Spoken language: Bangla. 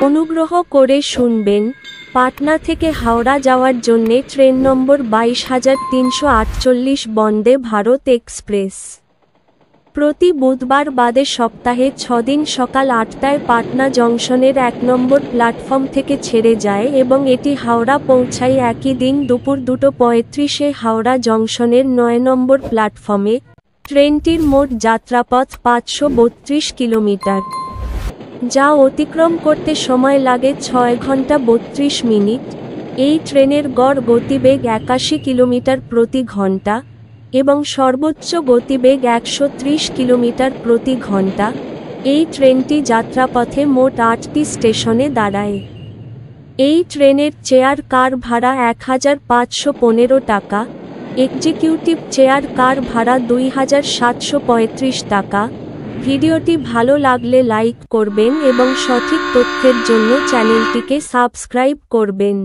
অনুগ্রহ করে শুনবেন, পাটনা থেকে হাওড়া যাওয়ার জন্যে ট্রেন নম্বর 22,348 বন্দে ভারত এক্সপ্রেস। প্রতি বুধবার বাদে সপ্তাহে 6 দিন সকাল 8টায় পাটনা জংশনের 1 নম্বর প্ল্যাটফর্ম থেকে ছেড়ে যায় এবং এটি হাওড়া পৌঁছায় একই দিন দুপুর 2:35-এ হাওড়া জংশনের 9 নম্বর প্ল্যাটফর্মে। ট্রেনটির মোট যাত্রাপথ 532 কিলোমিটার, যা অতিক্রম করতে সময় লাগে 6 ঘন্টা 32 মিনিট। এই ট্রেনের গড় গতিবেগ 81 কিলোমিটার প্রতি ঘন্টা এবং সর্বোচ্চ গতিবেগ 130 কিলোমিটার প্রতি ঘন্টা। এই ট্রেনটি যাত্রাপথে মোট 8টি স্টেশনে দাঁড়ায়। এই ট্রেনের চেয়ার কার ভাড়া 1515 টাকা, এক্সিকিউটিভ চেয়ার কার ভাড়া 2735 টাকা। ভিডিওটি ভালো লাগলে লাইক করবেন এবং সঠিক তথ্যের জন্য চ্যানেলটিকে সাবস্ক্রাইব করবেন।